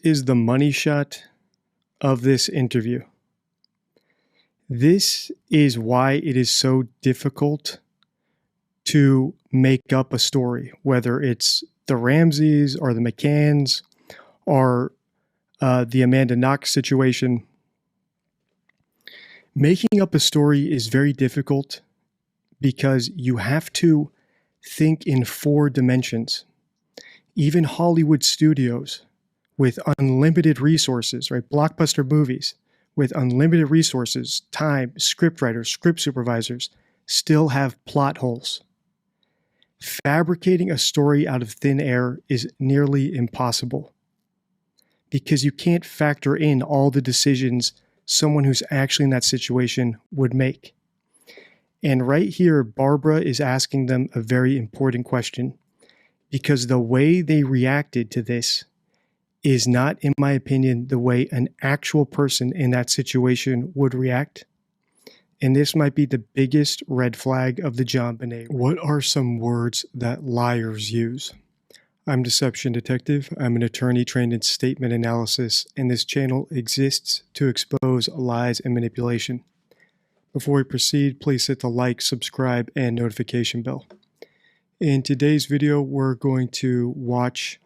is the money shot of this interview. This is why it is so difficult to make up a story, whether it's the Ramseys or the McCanns or the Amanda Knox situation. Making up a story is very difficult because you have to think in 4 dimensions. Even Hollywood studios with unlimited resources, right? Blockbuster movies with unlimited resources, time, script writers, script supervisors, still have plot holes. Fabricating a story out of thin air is nearly impossible because you can't factor in all the decisions someone who's actually in that situation would make. And right here, Barbara is asking them a very important question because the way they reacted to this is not, in my opinion, the way an actual person in that situation would react. And this might be the biggest red flag of the JonBenét. What are some words that liars use? I'm Deception Detective. I'm an attorney trained in statement analysis, and this channel exists to expose lies and manipulation. Before we proceed, please hit the like, subscribe, and notification bell. In today's video, we're going to watch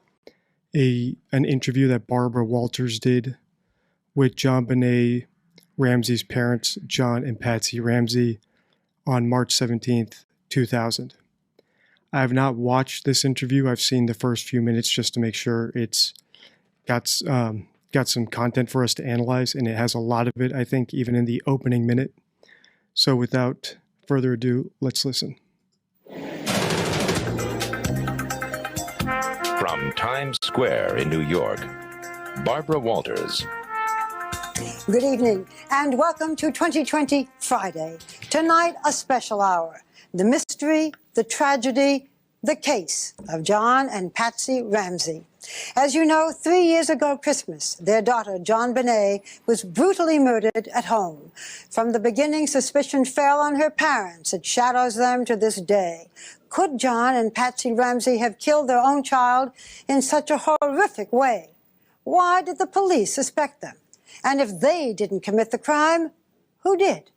an interview that Barbara Walters did with JonBenét Ramsey's parents, John and Patsy Ramsey, on March 17th, 2000. I have not watched this interview. I've seen the first few minutes just to make sure it's got some content for us to analyze, and it has a lot of it, I think, even in the opening minute. So without further ado, let's listen. From Times Square in New York, Barbara Walters. Good evening and welcome to 2020 Friday. Tonight, a special hour. The mystery, the tragedy, the case of John and Patsy Ramsey. As you know, 3 years ago Christmas, their daughter JonBenét was brutally murdered at home. From the beginning, suspicion fell on her parents. It shadows them to this day. Could John and Patsy Ramsey have killed their own child in such a horrific way? Why did the police suspect them? And if they didn't commit the crime, who did?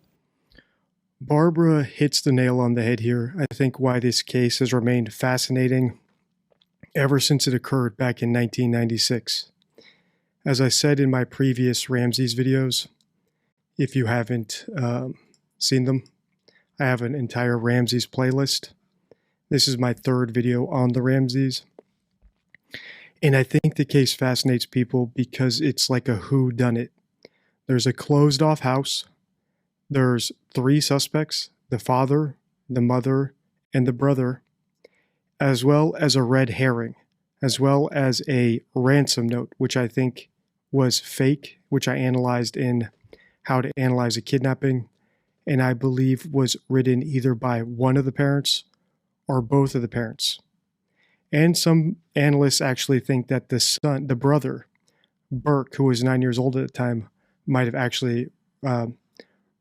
Barbara hits the nail on the head here. I think why this case has remained fascinating ever since it occurred back in 1996. As I said in my previous Ramsey's videos, if you haven't seen them, I have an entire Ramsey's playlist. This is my 3rd video on the Ramseys. And I think the case fascinates people because it's like a whodunit. There's a closed-off house. There's 3 suspects, the father, the mother, and the brother, as well as a red herring, as well as a ransom note, which I think was fake, which I analyzed in How to Analyze a Kidnapping, and I believe was written either by one of the parents or both of the parents. And some analysts actually think that the brother, Burke, who was 9 years old at the time, might have actually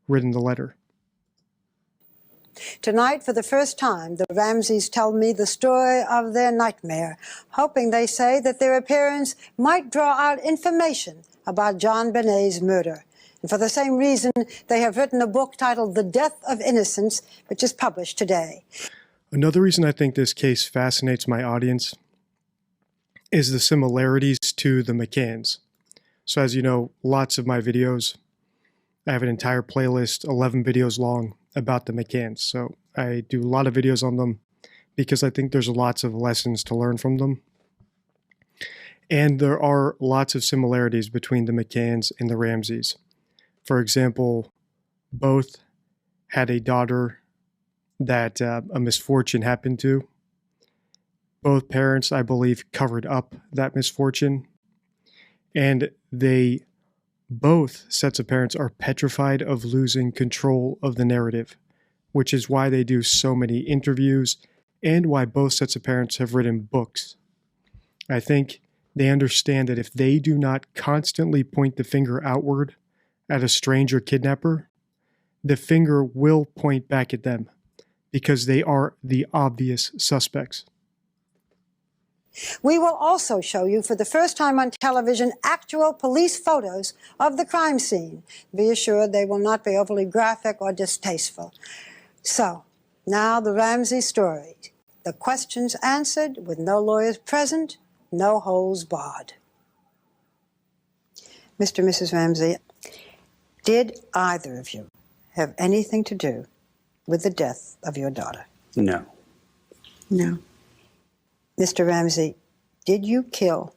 written the letter. Tonight, for the first time, the Ramseys tell me the story of their nightmare, hoping, they say, that their appearance might draw out information about JonBenét's murder. And for the same reason, they have written a book titled The Death of Innocence, which is published today. Another reason I think this case fascinates my audience is the similarities to the McCanns. So as you know, lots of my videos, I have an entire playlist, 11 videos long, about the McCanns. So I do a lot of videos on them because I think there's lots of lessons to learn from them. And there are lots of similarities between the McCanns and the Ramseys. For example, both had a daughter that a misfortune happened to. Both parents, I believe, covered up that misfortune. And both sets of parents are petrified of losing control of the narrative, which is why they do so many interviews and why both sets of parents have written books. I think they understand that if they do not constantly point the finger outward at a stranger kidnapper, the finger will point back at them because they are the obvious suspects. We will also show you for the first time on television actual police photos of the crime scene. Be assured they will not be overly graphic or distasteful. So, now the Ramsey story. The questions answered with no lawyers present, no holds barred. Mr. and Mrs. Ramsey, did either of you have anything to do with the death of your daughter? No. No. Mr. Ramsey, did you kill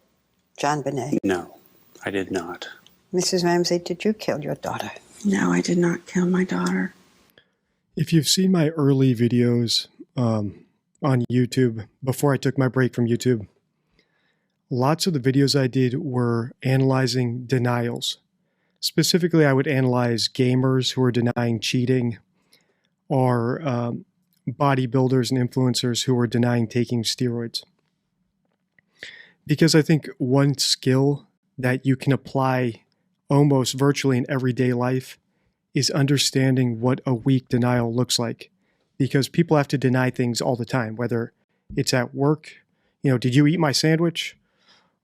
JonBenét? No, I did not. Mrs. Ramsey, did you kill your daughter? No, I did not kill my daughter. If you've seen my early videos on YouTube, before I took my break from YouTube, lots of the videos I did were analyzing denials. Specifically, I would analyze gamers who are denying cheating, or bodybuilders and influencers who are denying taking steroids. Because I think one skill that you can apply almost virtually in everyday life is understanding what a weak denial looks like. Because people have to deny things all the time, whether it's at work, did you eat my sandwich?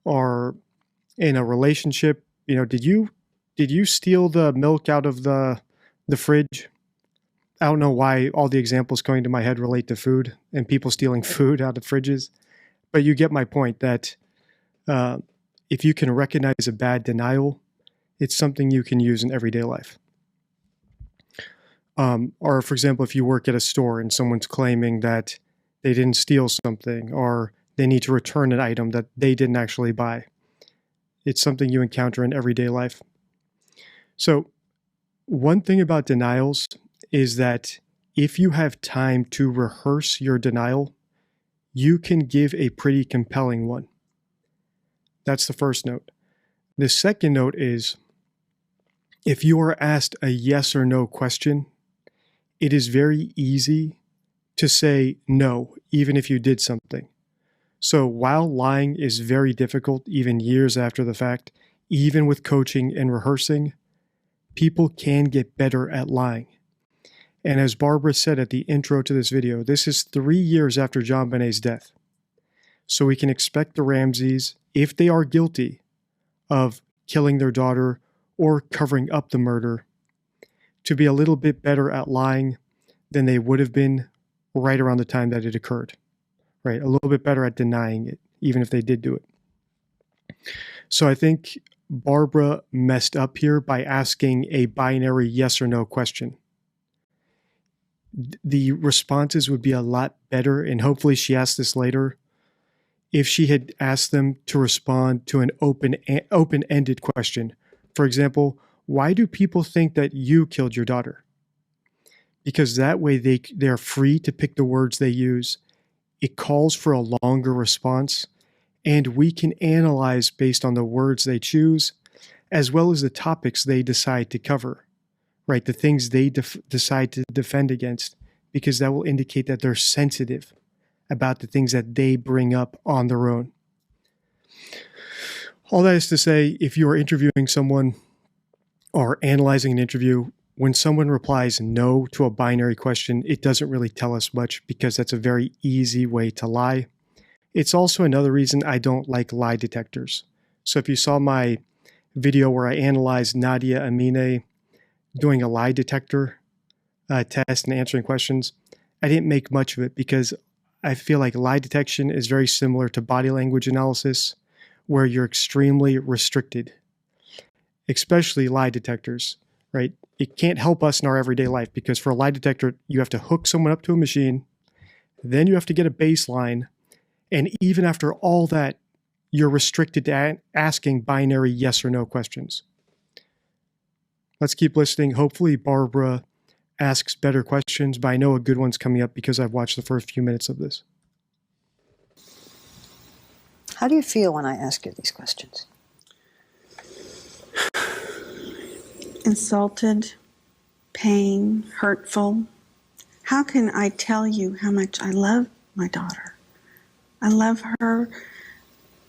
Or in a relationship, did you steal the milk out of the fridge? I don't know why all the examples going to my head relate to food and people stealing food out of fridges, but you get my point that if you can recognize a bad denial, it's something you can use in everyday life. Or for example, if you work at a store and someone's claiming that they didn't steal something, or they need to return an item that they didn't actually buy. It's something you encounter in everyday life. So one thing about denials is that if you have time to rehearse your denial, you can give a pretty compelling one. That's the first note. The second note is, if you are asked a yes or no question, it is very easy to say no, even if you did something. So while lying is very difficult, even years after the fact, even with coaching and rehearsing, people can get better at lying. And as Barbara said at the intro to this video, this is 3 years after JonBenét's death. So we can expect the Ramseys, if they are guilty of killing their daughter or covering up the murder, to be a little bit better at lying than they would have been right around the time that it occurred. Right? A little bit better at denying it, even if they did do it. So I think Barbara messed up here by asking a binary yes or no question. The responses would be a lot better, and hopefully she asked this later, if she had asked them to respond to an open-ended question. For example, why do people think that you killed your daughter? Because that way they're free to pick the words they use. It calls for a longer response, and we can analyze based on the words they choose, as well as the topics they decide to cover, right? The things they decide to defend against, because that will indicate that they're sensitive about the things that they bring up on their own. All that is to say, if you are interviewing someone or analyzing an interview, when someone replies no to a binary question, it doesn't really tell us much, because that's a very easy way to lie. It's also another reason I don't like lie detectors. So if you saw my video where I analyzed Nadia Amine doing a lie detector test and answering questions, I didn't make much of it because I feel like lie detection is very similar to body language analysis, where you're extremely restricted, especially lie detectors, right? It can't help us in our everyday life, because for a lie detector, you have to hook someone up to a machine, then you have to get a baseline, and even after all that, you're restricted to asking binary yes or no questions. Let's keep listening. Hopefully Barbara asks better questions, but I know a good one's coming up because I've watched the first few minutes of this. How do you feel when I ask you these questions? Insulted, pain, hurtful. How can I tell you how much I love my daughter? I love her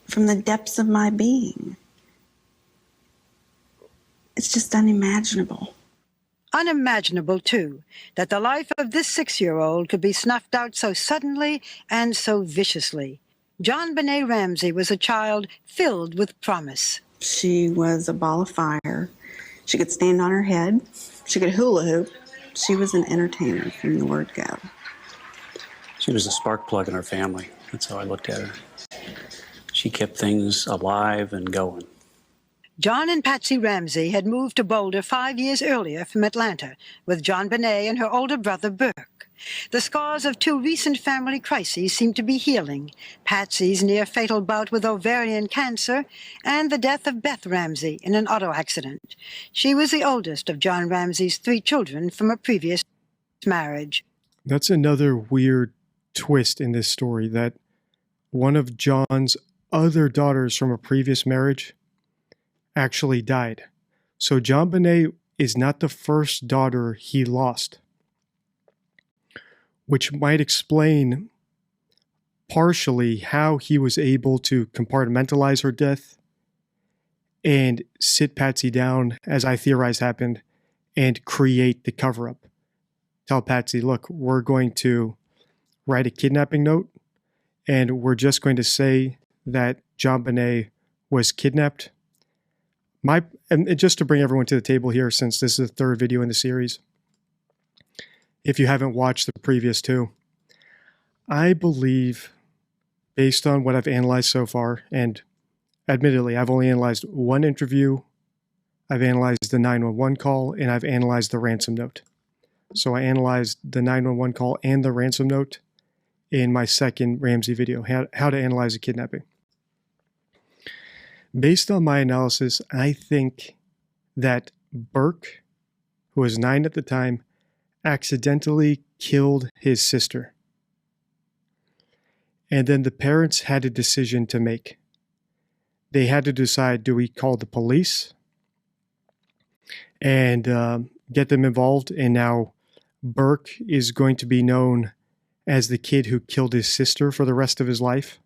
from the depths of my being. It's just unimaginable. Unimaginable, too, that the life of this 6-year-old could be snuffed out so suddenly and so viciously. JonBenét Ramsey was a child filled with promise. She was a ball of fire. She could stand on her head. She could hula hoop. She was an entertainer from the word go. She was a spark plug in our family. That's how I looked at her. She kept things alive and going. John and Patsy Ramsey had moved to Boulder 5 years earlier from Atlanta with JonBenét and her older brother, Burke. The scars of two recent family crises seemed to be healing: Patsy's near-fatal bout with ovarian cancer and the death of Beth Ramsey in an auto accident. She was the oldest of John Ramsey's 3 children from a previous marriage. That's another weird twist in this story, that one of John's other daughters from a previous marriage actually died. So JonBenét is not the first daughter he lost, which might explain partially how he was able to compartmentalize her death and sit Patsy down, as I theorize happened, and create the cover-up. Tell Patsy, look, we're going to write a kidnapping note, and we're just going to say that JonBenét was kidnapped. And just to bring everyone to the table here, since this is the 3rd video in the series, if you haven't watched the previous 2, I believe, based on what I've analyzed so far, and admittedly, I've only analyzed one interview, I've analyzed the 911 call, and I've analyzed the ransom note. So I analyzed the 911 call and the ransom note in my second Ramsey video, how to analyze a kidnapping. Based on my analysis, I think that Burke, who was 9 at the time, accidentally killed his sister. And then the parents had a decision to make. They had to decide, do we call the police and get them involved? And now Burke is going to be known as the kid who killed his sister for the rest of his life.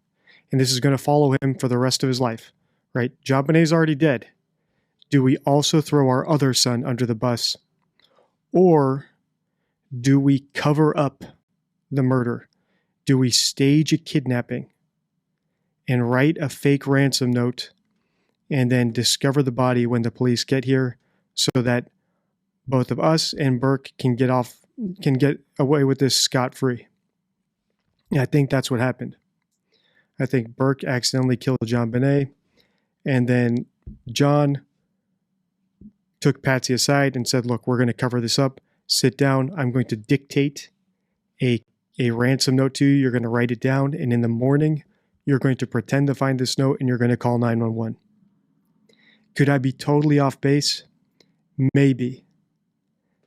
And this is going to follow him for the rest of his life, right? JonBenét's already dead. Do we also throw our other son under the bus? Or do we cover up the murder? Do we stage a kidnapping and write a fake ransom note and then discover the body when the police get here so that both of us and Burke can get away with this scot-free? I think that's what happened. I think Burke accidentally killed JonBenét, and then John took Patsy aside and said, look, we're going to cover this up. Sit down. I'm going to dictate a ransom note to you. You're going to write it down, and in the morning, you're going to pretend to find this note, and you're going to call 911. Could I be totally off base? Maybe.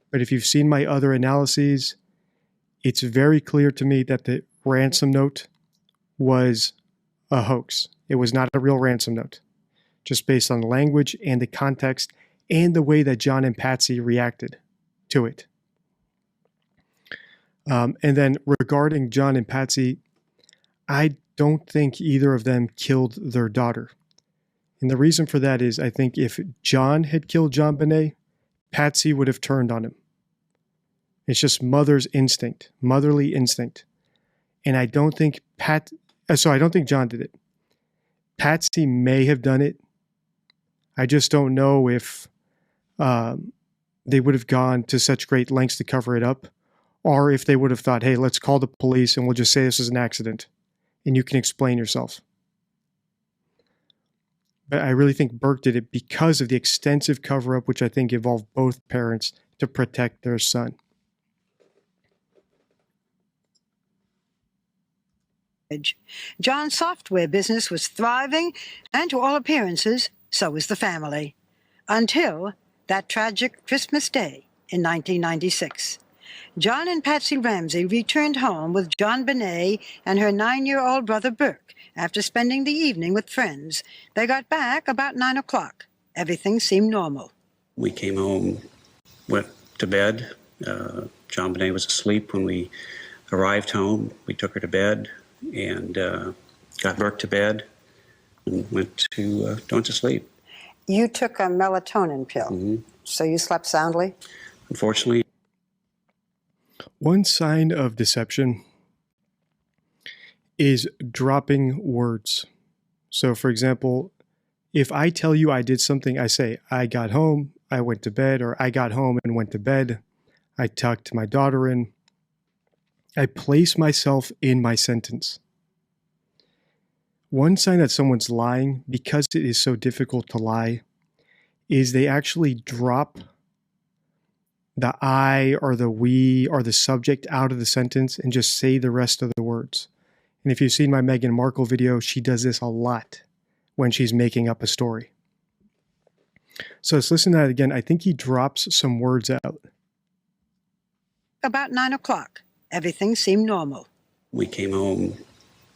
But if you've seen my other analyses, it's very clear to me that the ransom note was a hoax. It was not a real ransom note, just based on the language and the context and the way that John and Patsy reacted to it. And then regarding John and Patsy, I don't think either of them killed their daughter. And the reason for that is I think if John had killed JonBenét, Patsy would have turned on him. It's just mother's instinct, motherly instinct. And I don't think I don't think John did it. Patsy may have done it. I just don't know if they would have gone to such great lengths to cover it up, or if they would have thought, hey, let's call the police and we'll just say this is an accident and you can explain yourself. But I really think Burke did it because of the extensive cover-up, which I think involved both parents to protect their son. John's software business was thriving, and to all appearances, so was the family. Until that tragic Christmas Day in 1996. John and Patsy Ramsey returned home with JonBenét and her 9-year-old brother Burke after spending the evening with friends. They got back about 9 o'clock. Everything seemed normal. We came home, went to bed. JonBenét was asleep when we arrived home. We took her to bed and got Burke to bed and went to sleep. You took a melatonin pill, so you slept soundly? Unfortunately. One sign of deception is dropping words. So, for example, if I tell you I did something, I say, I got home, I went to bed, or I got home and went to bed. I tucked my daughter in. I place myself in my sentence. One sign that someone's lying, because it is so difficult to lie, is they actually drop the I or the we or the subject out of the sentence and just say the rest of the words. And if you've seen my Meghan Markle video, she does this a lot when she's making up a story. So let's listen to that again. I think he drops some words out. About 9 o'clock, everything seemed normal. We came home,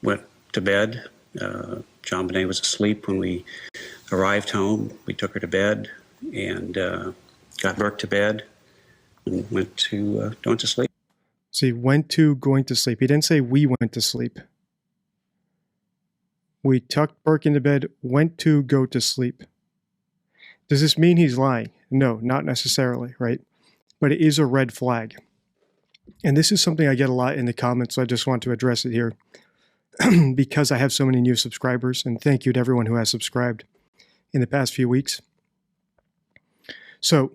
went to bed. John Bonet was asleep when we arrived home. We took her to bed and got Burke to bed and went to sleep. So he went to going to sleep. He didn't say we went to sleep. We tucked Burke into bed, went to go to sleep. Does this mean he's lying? No, not necessarily, right? But it is a red flag. And this is something I get a lot in the comments, so I just want to address it here because I have so many new subscribers, and thank you to everyone who has subscribed in the past few weeks. So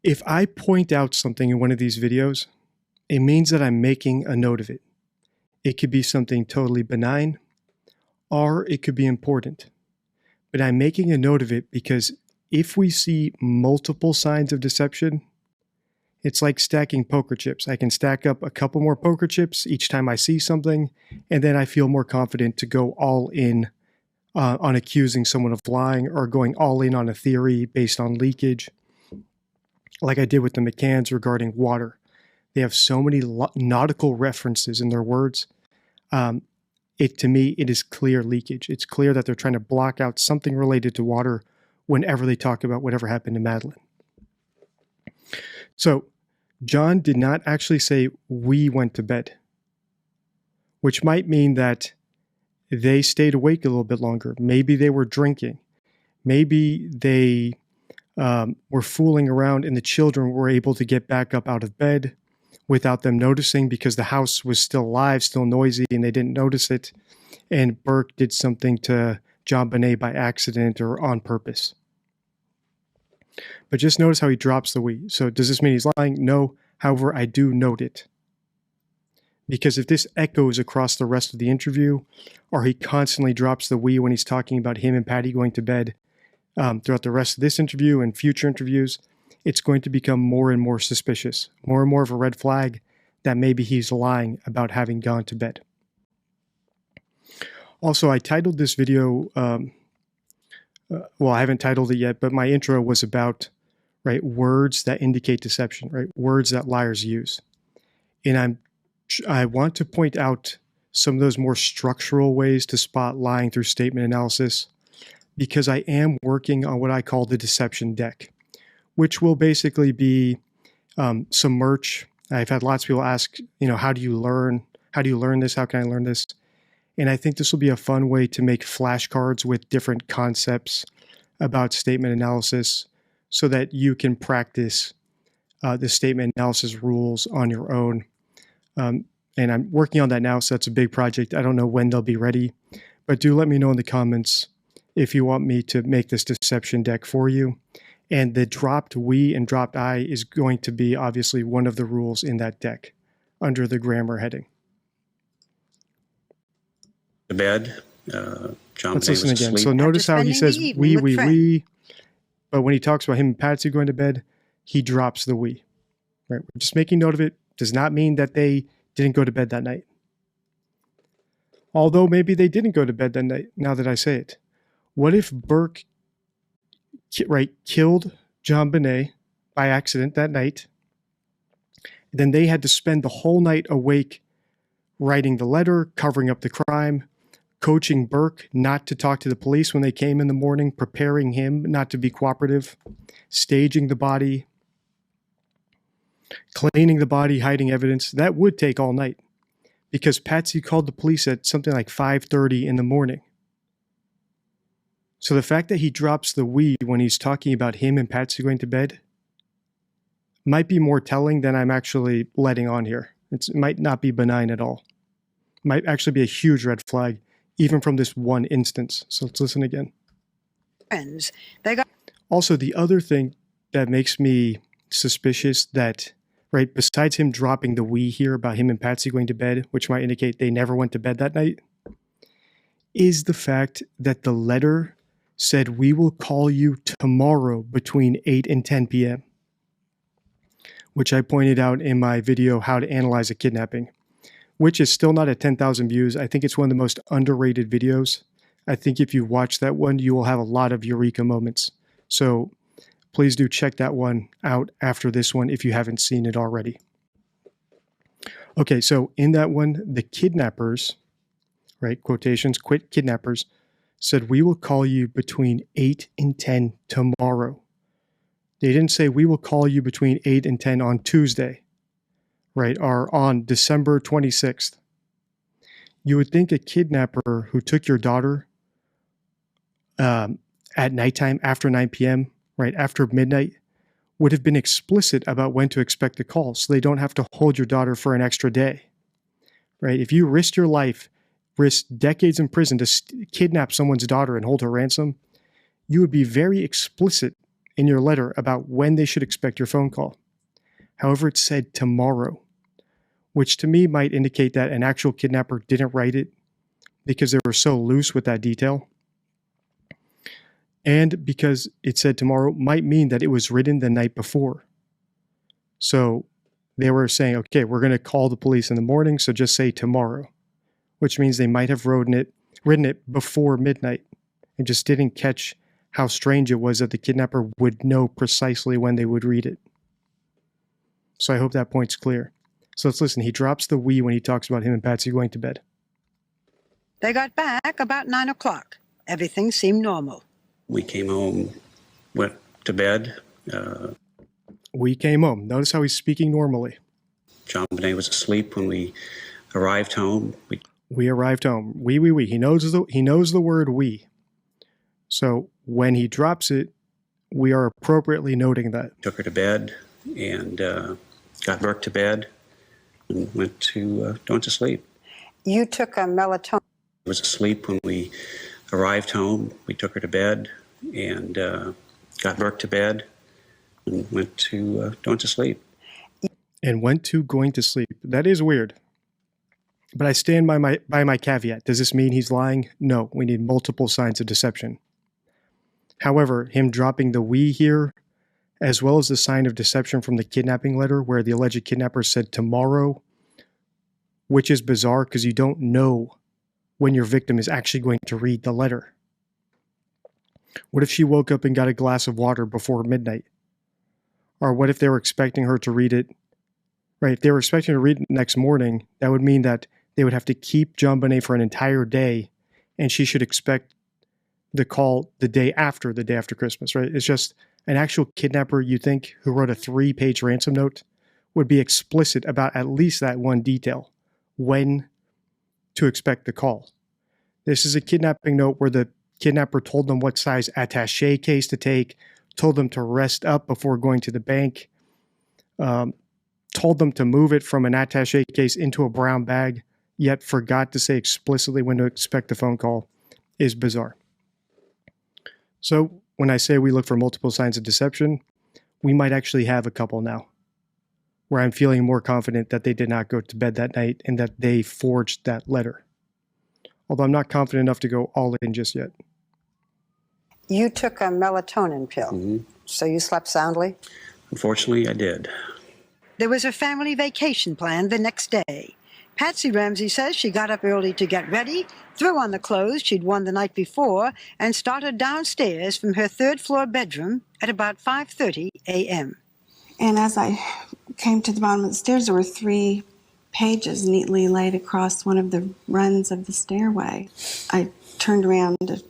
if I point out something in one of these videos, it means that I'm making a note of it. It could be something totally benign, or it could be important. But I'm making a note of it because if we see multiple signs of deception, it's like stacking poker chips. I can stack up a couple more poker chips each time I see something, and then I feel more confident to go all in on accusing someone of lying or going all in on a theory based on leakage, like I did with the McCanns regarding water. They have so many nautical references in their words. To me, it is clear leakage. It's clear that they're trying to block out something related to water whenever they talk about whatever happened to Madeleine. So John did not actually say we went to bed, which might mean that they stayed awake a little bit longer. Maybe they were drinking. Maybe they were fooling around and the children were able to get back up out of bed without them noticing because the house was still alive, still noisy, and they didn't notice it. And Burke did something to John Bonet by accident or on purpose. But just notice how he drops the we. So does this mean he's lying? No. However, I do note it. Because if this echoes across the rest of the interview, or he constantly drops the we when he's talking about him and Patty going to bed throughout the rest of this interview and future interviews, it's going to become more and more suspicious, more and more of a red flag that maybe he's lying about having gone to bed. Also, I titled this video, well, I haven't titled it yet, but my intro was about, right, words that indicate deception, right, words that liars use. And I want to point out some of those more structural ways to spot lying through statement analysis, because I am working on what I call the deception deck, which will basically be some merch. I've had lots of people ask, how do you learn? How do you learn this? How can I learn this? And I think this will be a fun way to make flashcards with different concepts about statement analysis so that you can practice the statement analysis rules on your own. And I'm working on that now, so that's a big project. I don't know when they'll be ready, but do let me know in the comments if you want me to make this deception deck for you. And the dropped we and dropped I is going to be obviously one of the rules in that deck under the grammar heading. To bed. John Let's Bonet listen was again. asleep. So notice how he spending the says evening with friends. we, but when he talks about him and Patsy going to bed, he drops the we. Right? We're just making note of it. Does not mean that they didn't go to bed that night. Although maybe they didn't go to bed that night, now that I say it. What if Burke killed John Bonet by accident that night? Then they had to spend the whole night awake writing the letter, covering up the crime, coaching Burke not to talk to the police when they came in the morning, preparing him not to be cooperative, staging the body, cleaning the body, hiding evidence. That would take all night because Patsy called the police at something like 5:30 in the morning. So the fact that he drops the we when he's talking about him and Patsy going to bed might be more telling than I'm actually letting on here. It might not be benign at all. Might actually be a huge red flag, even from this one instance. So let's listen again. Friends, they got Also, the other thing that makes me suspicious that, right, besides him dropping the we here about him and Patsy going to bed, which might indicate they never went to bed that night, is the fact that the letter said, "We will call you tomorrow between 8 and 10 p.m., which I pointed out in my video, How to Analyze a Kidnapping, which is still not at 10,000 views. I think it's one of the most underrated videos. I think if you watch that one, you will have a lot of eureka moments. So please do check that one out after this one if you haven't seen it already. Okay, so in that one, the kidnappers, right, quotations, quit kidnappers, said, "We will call you between 8 and 10 tomorrow." They didn't say, "We will call you between 8 and 10 on Tuesday," right, or on December 26th. You would think a kidnapper who took your daughter at nighttime after 9 p.m., right, after midnight, would have been explicit about when to expect the call so they don't have to hold your daughter for an extra day, right? If you risk your life, risk decades in prison to kidnap someone's daughter and hold her ransom, you would be very explicit in your letter about when they should expect your phone call. However, it said tomorrow, which to me might indicate that an actual kidnapper didn't write it because they were so loose with that detail. And because it said tomorrow might mean that it was written the night before. So they were saying, okay, we're going to call the police in the morning, so just say tomorrow, which means they might have written it before midnight and just didn't catch how strange it was that the kidnapper would know precisely when they would read it. So I hope that point's clear. So let's listen. He drops the we when he talks about him and Patsy going to bed. they got back about 9 o'clock. Everything seemed normal. We came home, went to bed. We came home. Notice how he's speaking normally. John Bonet was asleep when we arrived home. We arrived home. We. He knows the word we. So when he drops it, we are appropriately noting that. Took her to bed and got Burke to bed and went to sleep. You took a melatonin. Was asleep when we arrived home. We took her to bed and got Burke to bed and went to sleep. And went to going to sleep. That is weird. But I stand by my caveat. Does this mean he's lying? No, we need multiple signs of deception. However, him dropping the we here, as well as the sign of deception from the kidnapping letter where the alleged kidnapper said tomorrow, which is bizarre because you don't know when your victim is actually going to read the letter. What if she woke up and got a glass of water before midnight? Or what if they were expecting her to read it, right? If they were expecting her to read it next morning, that would mean that they would have to keep John Bonet for an entire day, and she should expect the call the day after Christmas, right? It's just an actual kidnapper, you think, who wrote a 3-page ransom note would be explicit about at least that one detail, when to expect the call. This is a kidnapping note where the kidnapper told them what size attaché case to take, told them to rest up before going to the bank, told them to move it from an attaché case into a brown bag, yet forgot to say explicitly when to expect the phone call, is bizarre. So when I say we look for multiple signs of deception, we might actually have a couple now, where I'm feeling more confident that they did not go to bed that night and that they forged that letter. Although I'm not confident enough to go all in just yet. You took a melatonin pill, Mm-hmm. so you slept soundly? Unfortunately, I did. There was a family vacation planned the next day. Patsy Ramsey says she got up early to get ready, threw on the clothes she'd worn the night before, and started downstairs from her third-floor bedroom at about 5:30 a.m. And as I came to the bottom of the stairs, there were 3 pages neatly laid across one of the runs of the stairway. I turned around to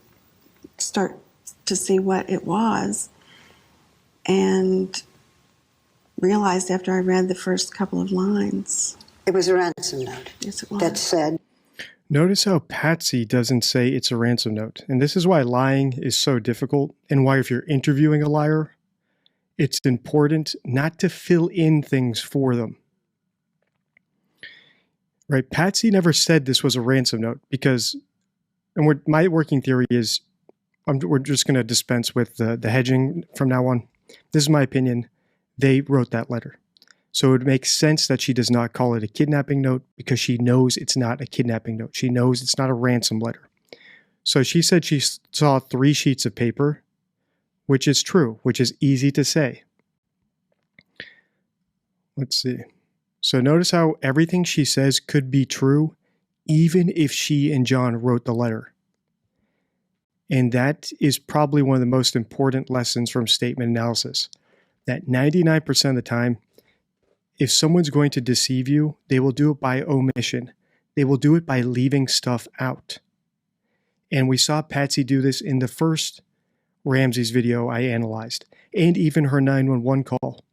start to see what it was and realized after I read the first couple of lines. It was a ransom note Yes, it was. that said, Notice how Patsy doesn't say it's a ransom note. And this is why lying is so difficult, and why if you're interviewing a liar, it's important not to fill in things for them. right? Patsy never said this was a ransom note because, and my working theory is, we're just going to dispense with the hedging from now on. This is my opinion. They wrote that letter. So it would make sense that she does not call it a kidnapping note because she knows it's not a kidnapping note. She knows it's not a ransom letter. So she said she saw 3 sheets of paper, which is true, which is easy to say. Let's see. So notice how everything she says could be true, even if she and John wrote the letter. And that is probably one of the most important lessons from statement analysis, that 99% of the time, if someone's going to deceive you, they will do it by omission. They will do it by leaving stuff out. And we saw Patsy do this in the first Ramsey's video I analyzed, and even her 911 call.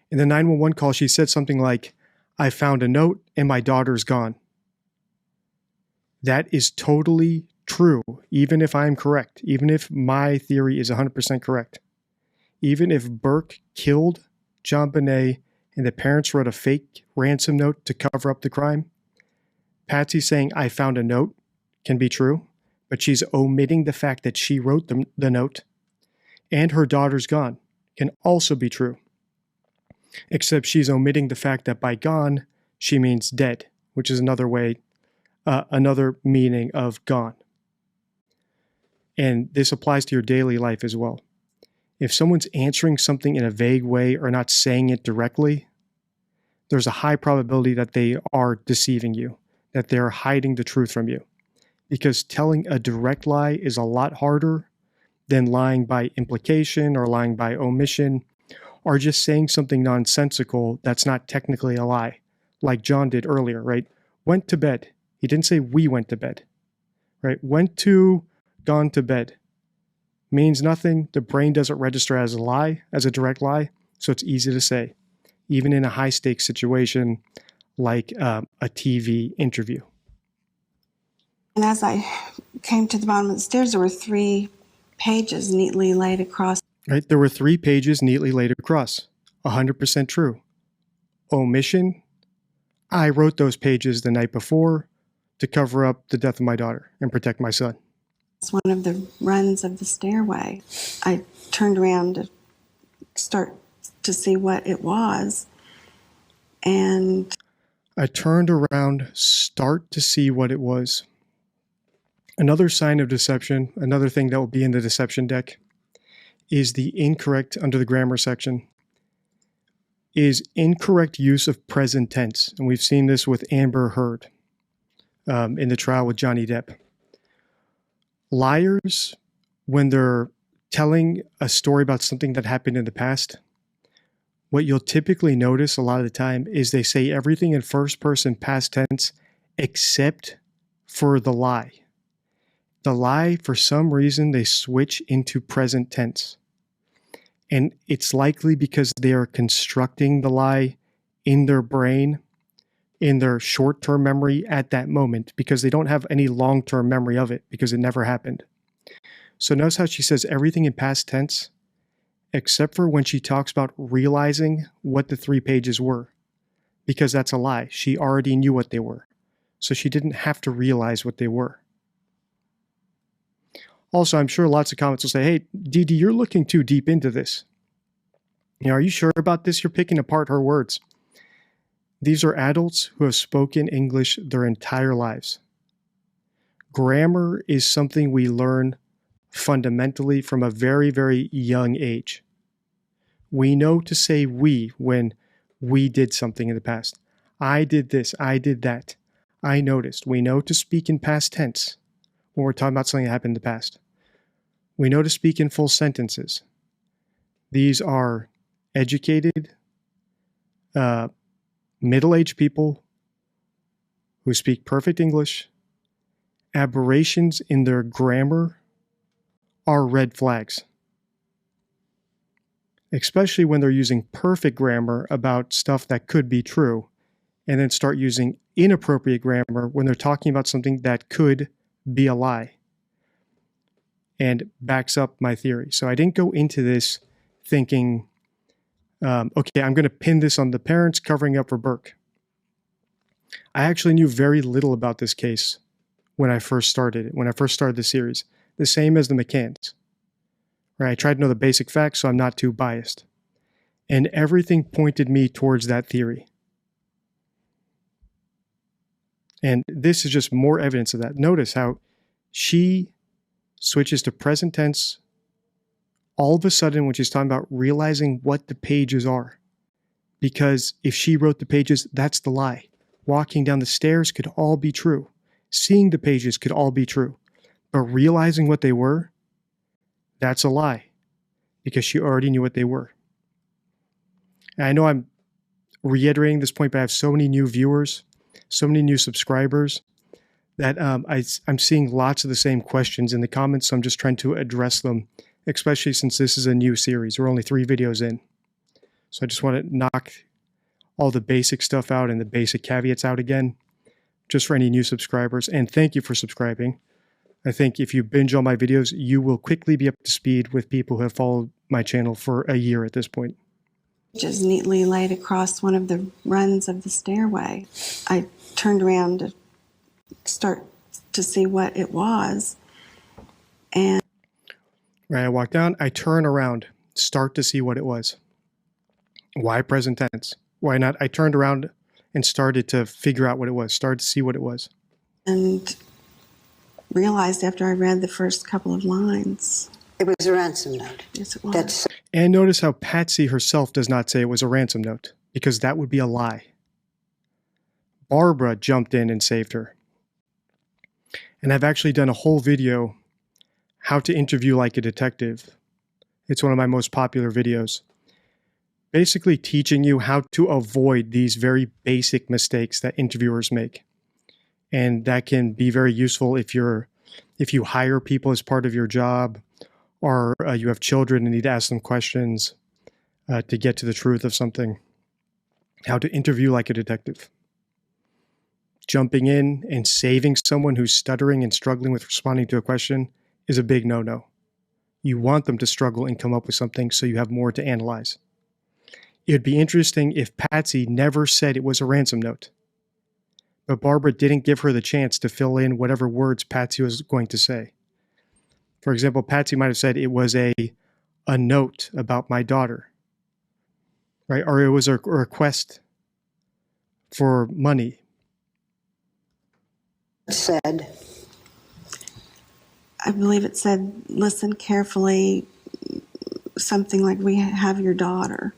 In the 911 call, she said something like, "I found a note and my daughter's gone." That is totally true, even if I'm correct, even if my theory is 100% correct. Even if Burke killed JonBenét and the parents wrote a fake ransom note to cover up the crime, Patsy saying, "I found a note," can be true, but she's omitting the fact that she wrote the note, and her daughter's gone can also be true. Except she's omitting the fact that by gone, she means dead, which is another way, another meaning of gone. And this applies to your daily life as well. If someone's answering something in a vague way or not saying it directly, there's a high probability that they are deceiving you, that they're hiding the truth from you. Because telling a direct lie is a lot harder than lying by implication or lying by omission, or just saying something nonsensical that's not technically a lie, like John did earlier, right? Went to bed. He didn't say we went to bed, right? Went to, gone to bed. Means nothing. The brain doesn't register as a lie, as a direct lie, so it's easy to say, even in a high-stakes situation like a TV interview. And as I came to the bottom of the stairs, there were 3 pages neatly laid across. Right? There were 3 pages neatly laid across. 100% true. Omission. I wrote those pages the night before to cover up the death of my daughter and protect my son. It's one of the runs of the stairway. I turned around to start to see what it was. And I turned around, start to see what it was. Another sign of deception, another thing that will be in the deception deck, is the incorrect, under the grammar section, is incorrect use of present tense. And we've seen this with Amber Heard in the trial with Johnny Depp. Liars, when they're telling a story about something that happened in the past, what you'll typically notice a lot of the time is they say everything in first person past tense except for the lie. The lie, for some reason, they switch into present tense. And it's likely because they are constructing the lie in their brain, in their short-term memory at that moment, because they don't have any long-term memory of it because it never happened. So notice how she says everything in past tense, except for when she talks about realizing what the 3 pages were, because that's a lie. She already knew what they were. So she didn't have to realize what they were. Also, I'm sure lots of comments will say, "Hey, Dee Dee, you're looking too deep into this. Are you sure about this? You're picking apart her words." These are adults who have spoken English their entire lives. Grammar is something we learn fundamentally from a very, very young age. We know to say we when we did something in the past. I did this, I did that, I noticed. We know to speak in past tense when we're talking about something that happened in the past. We know to speak in full sentences. These are educated, middle-aged people who speak perfect English. Aberrations in their grammar are red flags, especially when they're using perfect grammar about stuff that could be true, and then start using inappropriate grammar when they're talking about something that could be a lie, and backs up my theory. So I didn't go into this thinking, okay, I'm going to pin this on the parents covering up for Burke. I actually knew very little about this case when I first started the series, the same as the McCanns. Right? I tried to know the basic facts so I'm not too biased. And everything pointed me towards that theory. And this is just more evidence of that. Notice how she switches to present tense all of a sudden when she's talking about realizing what the pages are. Because if she wrote the pages, that's the lie. Walking down the stairs could all be true. Seeing the pages could all be true. But realizing what they were, that's a lie. Because she already knew what they were. And I know I'm reiterating this point, but I have so many new viewers, so many new subscribers, that I'm seeing lots of the same questions in the comments, so I'm just trying to address them, especially since this is a new series. We're only 3 videos in. So I just want to knock all the basic stuff out and the basic caveats out again, just for any new subscribers. And thank you for subscribing. I think if you binge all my videos, you will quickly be up to speed with people who have followed my channel for a year at this point. Just neatly laid across one of the runs of the stairway. I turned around to start to see what it was. And right, I walk down, I turn around, start to see what it was. Why present tense? Why not? I turned around and started to figure out what it was, started to see what it was. And realized after I read the first couple of lines. It was a ransom note. Yes, it was. That's And notice how Patsy herself does not say it was a ransom note, because that would be a lie. Barbara jumped in and saved her. And I've actually done a whole video, How to Interview Like a Detective. It's one of my most popular videos. Basically teaching you how to avoid these very basic mistakes that interviewers make. And that can be very useful if you hire people as part of your job, or you have children and need to ask them questions to get to the truth of something. How to interview like a detective. Jumping in and saving someone who's stuttering and struggling with responding to a question is a big no-no. You want them to struggle and come up with something so you have more to analyze. It'd be interesting if Patsy never said it was a ransom note, but Barbara didn't give her the chance to fill in whatever words Patsy was going to say. For example, Patsy might have said it was a note about my daughter, right? Or it was a request for money. said. I believe it said, listen carefully, something like, we have your daughter.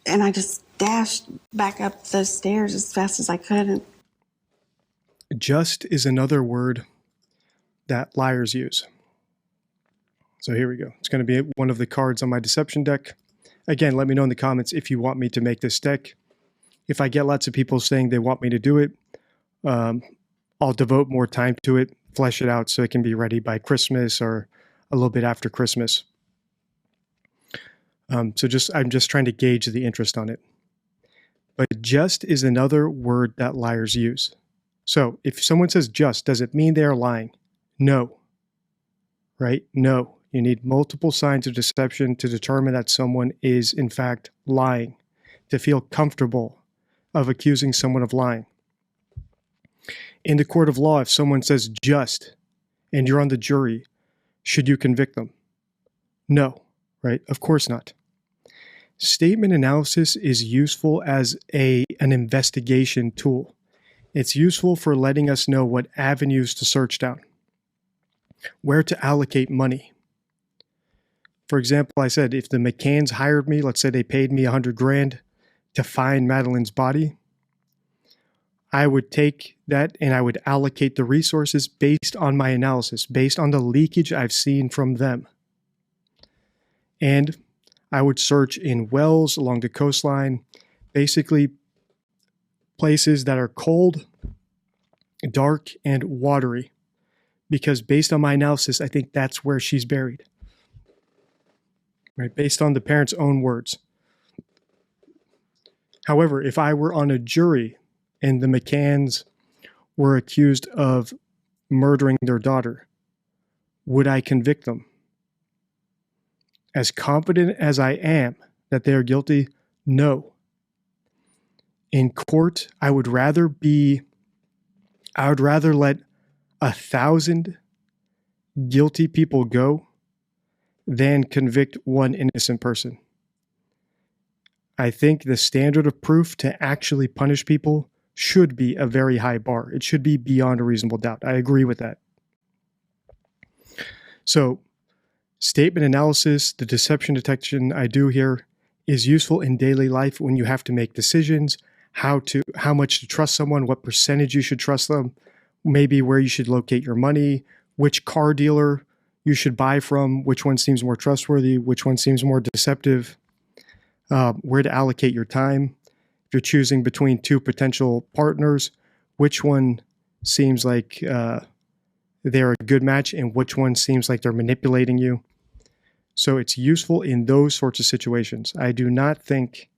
And I just dashed back up the stairs as fast as I could. And Just is another word that liars use. So here we go. It's going to be one of the cards on my deception deck. Again, let me know in the comments if you want me to make this deck. If I get lots of people saying they want me to do it, I'll devote more time to it, flesh it out so it can be ready by Christmas or a little bit after Christmas. I'm just trying to gauge the interest on it. But just is another word that liars use. So if someone says just, does it mean they are lying? No. Right? No. You need multiple signs of deception to determine that someone is, in fact, lying, to feel comfortable of accusing someone of lying. In the court of law, if someone says just, and you're on the jury, should you convict them? No, right? Of course not. Statement analysis is useful as an investigation tool. It's useful for letting us know what avenues to search down, where to allocate money. For example, I said if the McCanns hired me, let's say they paid me $100,000 to find Madeleine's body, I would take that and I would allocate the resources based on my analysis, based on the leakage I've seen from them. And I would search in wells along the coastline, basically places that are cold, dark, and watery, because based on my analysis, I think that's where she's buried. Right, based on the parents' own words. However, if I were on a jury and the McCanns were accused of murdering their daughter, would I convict them? As confident as I am that they are guilty, no. In court, I would rather let 1,000 guilty people go than convict one innocent person. I think the standard of proof to actually punish people should be a very high bar. It should be beyond a reasonable doubt. I agree with that. So, statement analysis, the deception detection I do here is useful in daily life when you have to make decisions, how much to trust someone, what percentage you should trust them, maybe where you should locate your money, which car dealer you should buy from, which one seems more trustworthy, which one seems more deceptive, where to allocate your time. If you're choosing between two potential partners, which one seems like they're a good match and which one seems like they're manipulating you. So it's useful in those sorts of situations. I do not think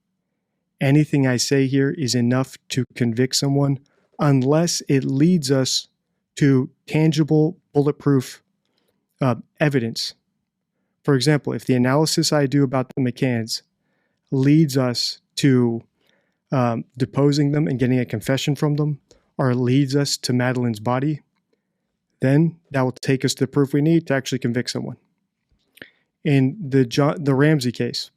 anything I say here is enough to convict someone unless it leads us to tangible, bulletproof evidence. For example, if the analysis I do about the McCanns leads us to deposing them and getting a confession from them, or leads us to Madeleine's body, then that will take us to the proof we need to actually convict someone. In the Ramsey case,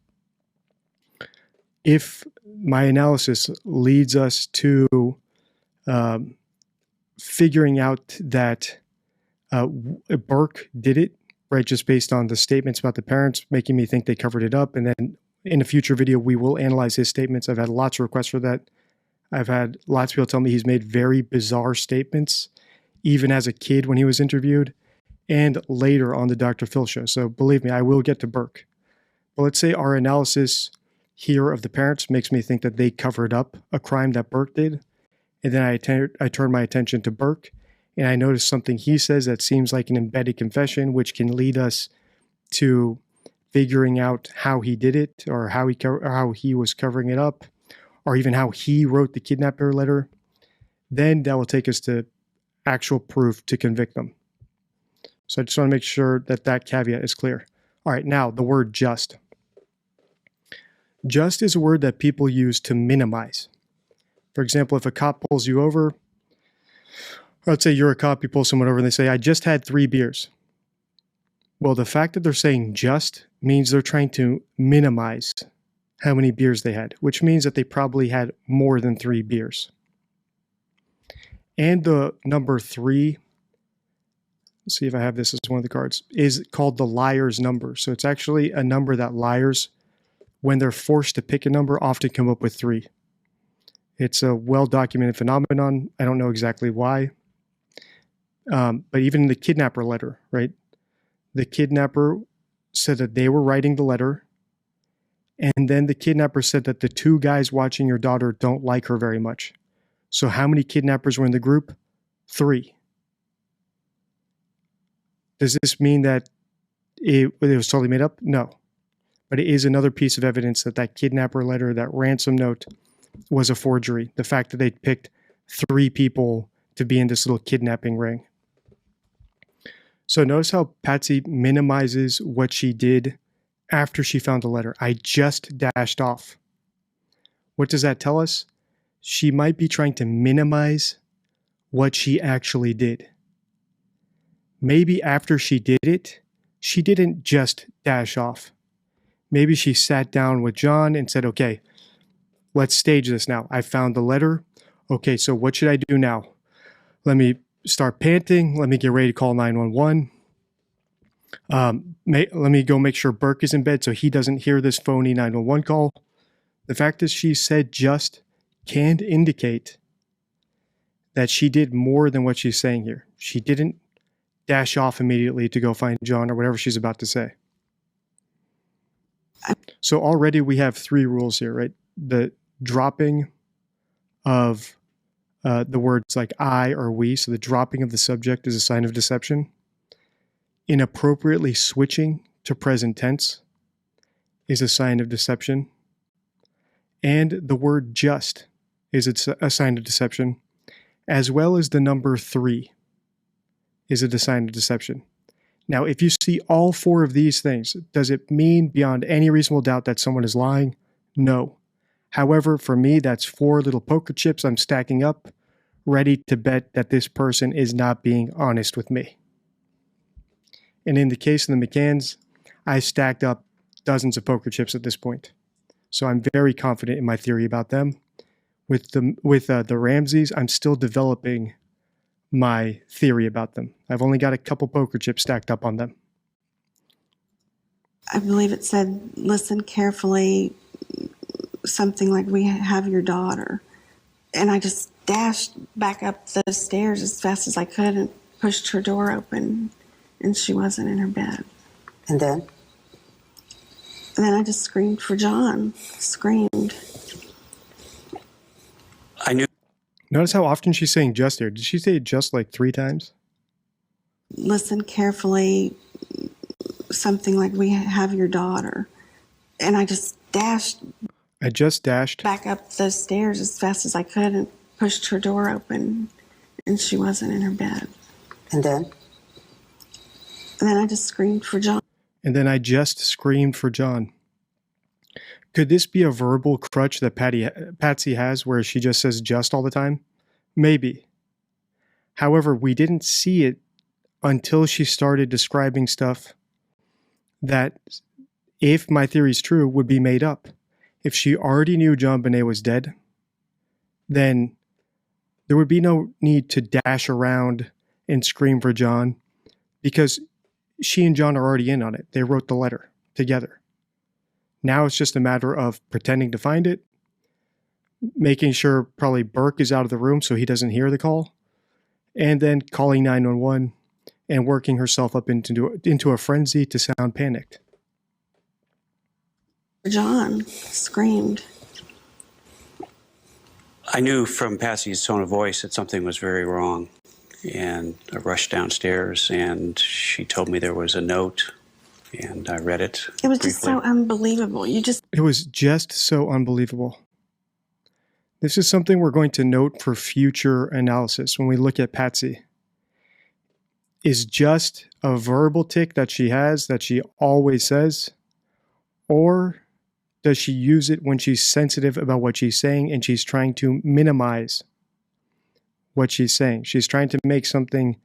if my analysis leads us to figuring out that Burke did it, right, just based on the statements about the parents, making me think they covered it up, and then in a future video, we will analyze his statements. I've had lots of requests for that. I've had lots of people tell me he's made very bizarre statements, even as a kid when he was interviewed, and later on the Dr. Phil show. So believe me, I will get to Burke. But let's say our analysis here of the parents makes me think that they covered up a crime that Burke did. And then I turn my attention to Burke, and I notice something he says that seems like an embedded confession, which can lead us to figuring out how he did it, or how he was covering it up, or even how he wrote the kidnapper letter. Then that will take us to actual proof to convict them. So I just want to make sure that that caveat is clear. All right, now the word just. Just is a word that people use to minimize. For example, if a cop pulls you over, or let's say you're a cop, you pull someone over and they say, I just had 3 beers. Well, the fact that they're saying just means they're trying to minimize how many beers they had, which means that they probably had more than 3 beers. And the number 3, let's see if I have this as one of the cards, is called the liar's number. So it's actually a number that liars, when they're forced to pick a number, often come up with 3. It's a well-documented phenomenon. I don't know exactly why. But even in the kidnapper letter, right? The kidnapper said that they were writing the letter, and then the kidnapper said that the 2 guys watching your daughter don't like her very much. So how many kidnappers were in the group? 3. Does this mean that it was totally made up? No. But it is another piece of evidence that that kidnapper letter, that ransom note, was a forgery. The fact that they picked 3 people to be in this little kidnapping ring. So notice how Patsy minimizes what she did after she found the letter. I just dashed off. What does that tell us? She might be trying to minimize what she actually did. Maybe after she did it, she didn't just dash off. Maybe she sat down with John and said, okay, let's stage this now. I found the letter. Okay, so what should I do now? Let me start panting. Let me get ready to call 911. Let me go make sure Burke is in bed so he doesn't hear this phony 911 call. The fact that she said just can indicate that she did more than what she's saying here. She didn't dash off immediately to go find John or whatever she's about to say. So already we have 3 rules here, right? The dropping of the words like I or we, so the dropping of the subject is a sign of deception. Inappropriately switching to present tense is a sign of deception. And the word just is a sign of deception, as well as the number 3 is a sign of deception. Now, if you see all 4 of these things, does it mean beyond any reasonable doubt that someone is lying? No. However, for me, that's 4 little poker chips I'm stacking up, ready to bet that this person is not being honest with me. And in the case of the McCanns, I stacked up dozens of poker chips at this point. So I'm very confident in my theory about them. With the Ramseys, I'm still developing my theory about them. I've only got a couple poker chips stacked up on them. I believe it said, listen carefully, something like, we have your daughter. And I just dashed back up the stairs as fast as I could and pushed her door open, and she wasn't in her bed. And then? And then I just screamed for John, screamed. I knew. Notice how often she's saying just here. Did she say it just like 3 times? Listen carefully, something like, we have your daughter. And I just dashed Back up the stairs as fast as I could and pushed her door open, and she wasn't in her bed. And then? And then I just screamed for John. And then I just screamed for John. Could this be a verbal crutch that Patsy has where she just says just all the time? Maybe. However, we didn't see it until she started describing stuff that, if my theory is true, would be made up. If she already knew JonBenét was dead, then there would be no need to dash around and scream for John, because she and John are already in on it. They wrote the letter together. Now it's just a matter of pretending to find it, making sure probably Burke is out of the room so he doesn't hear the call, and then calling 911 and working herself up into a frenzy to sound panicked. John screamed. I knew from Patsy's tone of voice that something was very wrong. And I rushed downstairs, and she told me there was a note, and I read it. It was just so unbelievable. It was just so unbelievable. This is something we're going to note for future analysis when we look at Patsy. Is just a verbal tic that she has, that she always says, or does she use it when she's sensitive about what she's saying and she's trying to minimize what she's saying? She's trying to make something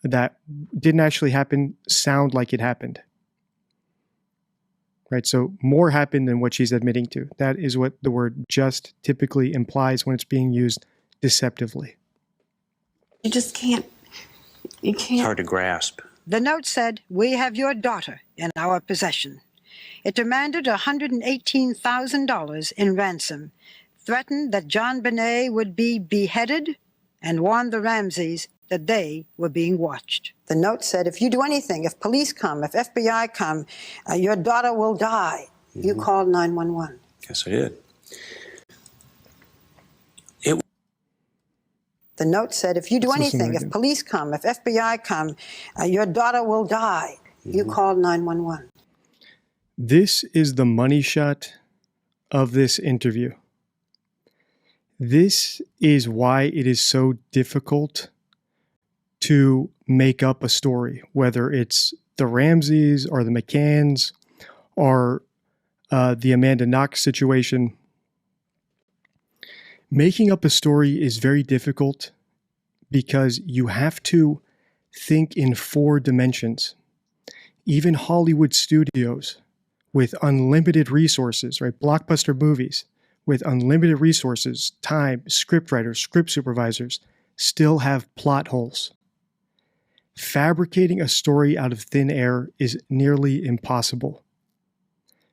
that didn't actually happen sound like it happened. Right? So more happened than what she's admitting to. That is what the word just typically implies when it's being used deceptively. You just can't. It's hard to grasp. The note said, "We have your daughter in our possession." It demanded $118,000 in ransom, threatened that JonBenét would be beheaded, and warned the Ramseys that they were being watched. The note said, if you do anything, if police come, if FBI come, your daughter will die. You called 911. Yes, I did. The note said, if you do anything, if police come, if FBI come, your daughter will die. You called 911. This is the money shot of this interview. This is why it is so difficult to make up a story, whether it's the Ramseys or the McCanns or the Amanda Knox situation. Making up a story is very difficult because you have to think in 4 dimensions. Even Hollywood studios with unlimited resources, right? Blockbuster movies with unlimited resources, time, scriptwriters, script supervisors, still have plot holes. Fabricating a story out of thin air is nearly impossible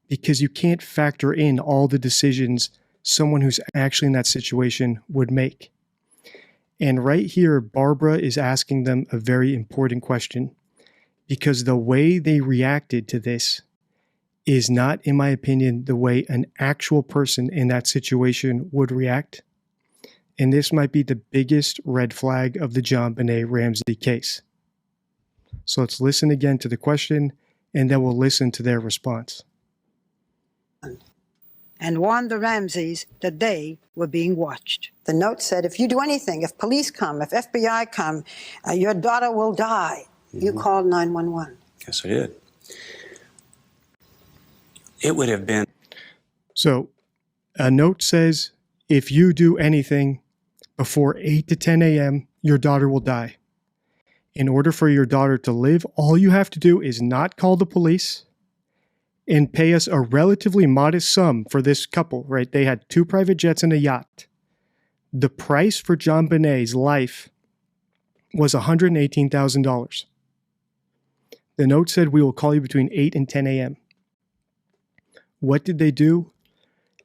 because you can't factor in all the decisions someone who's actually in that situation would make. And right here, Barbara is asking them a very important question, because the way they reacted to this is not, in my opinion, the way an actual person in that situation would react. And this might be the biggest red flag of the JonBenét Ramsey case. So let's listen again to the question, and then we'll listen to their response. And warned the Ramseys that they were being watched. The note said, if you do anything, if police come, if FBI come, your daughter will die. You called 911. Yes, I did. It would have been. So A note says, if you do anything before 8 to 10 a.m., your daughter will die. In order for your daughter to live, all you have to do is not call the police and pay us a relatively modest sum for this couple, right? They had 2 private jets and a yacht. The price for JonBenét's life was $118,000. The note said, we will call you between 8 and 10 a.m. What did they do?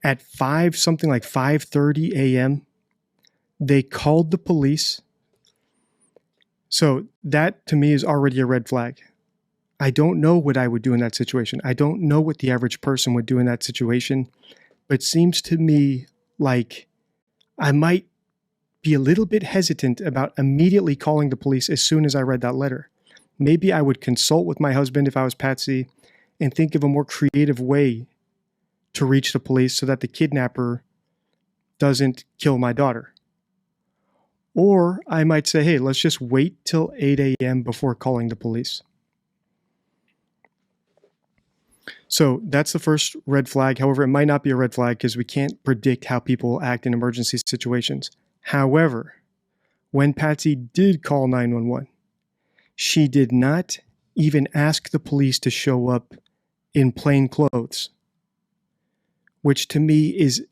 At 5:30 a.m., they called the police. So that to me is already a red flag. I don't know what I would do in that situation. I don't know what the average person would do in that situation, but it seems to me like I might be a little bit hesitant about immediately calling the police as soon as I read that letter. Maybe I would consult with my husband if I was Patsy and think of a more creative way to reach the police so that the kidnapper doesn't kill my daughter. Or I might say, hey, let's just wait till 8 a.m. before calling the police. So that's the first red flag. However, it might not be a red flag because we can't predict how people act in emergency situations. However, when Patsy did call 911, she did not even ask the police to show up in plain clothes, which to me is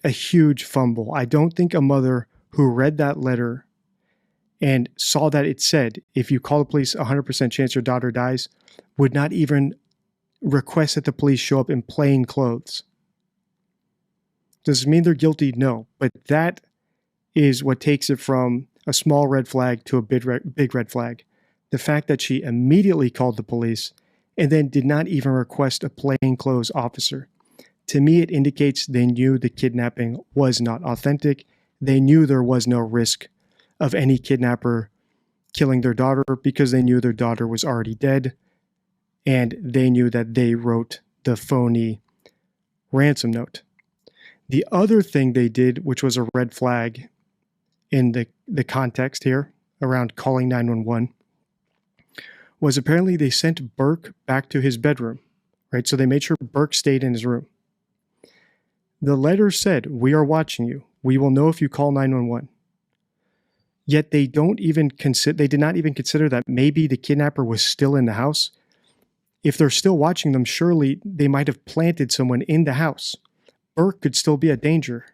a huge fumble. I don't think a mother who read that letter and saw that it said, if you call the police, 100% chance your daughter dies, would not even request that the police show up in plain clothes. Does it mean they're guilty? No. But that is what takes it from a small red flag to a big red flag. The fact that she immediately called the police and then did not even request a plainclothes officer. To me, it indicates they knew the kidnapping was not authentic. They knew there was no risk of any kidnapper killing their daughter because they knew their daughter was already dead. And they knew that they wrote the phony ransom note. The other thing they did, which was a red flag in the context here around calling 911, was apparently they sent Burke back to his bedroom, right? So they made sure Burke stayed in his room. The letter said, we are watching you. We will know if you call 911. Yet they did not even consider that maybe the kidnapper was still in the house. If they're still watching them, surely they might have planted someone in the house. Burke could still be a danger,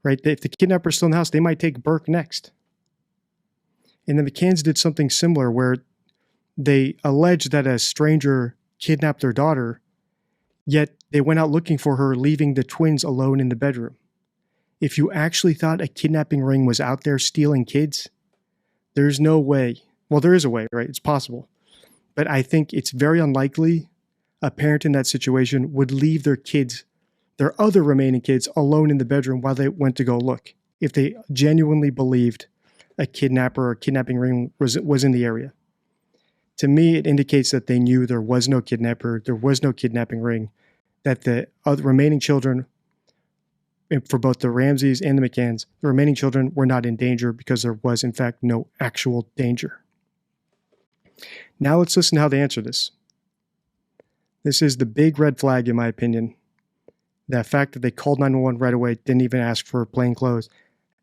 right? If the kidnapper's still in the house, they might take Burke next. And the McCanns did something similar where they alleged that a stranger kidnapped their daughter, yet they went out looking for her, leaving the twins alone in the bedroom. If you actually thought a kidnapping ring was out there stealing kids, there's no way. Well, there is a way, right? It's possible. But I think it's very unlikely a parent in that situation would leave their kids, their other remaining kids, alone in the bedroom while they went to go look, if they genuinely believed a kidnapper or kidnapping ring was in the area. To me, it indicates that they knew there was no kidnapper, there was no kidnapping ring, that the other remaining children, for both the Ramseys and the McCanns, the remaining children were not in danger because there was, in fact, no actual danger. Now let's listen to how they answer this. This is the big red flag, in my opinion. The fact that they called 911 right away, didn't even ask for plainclothes,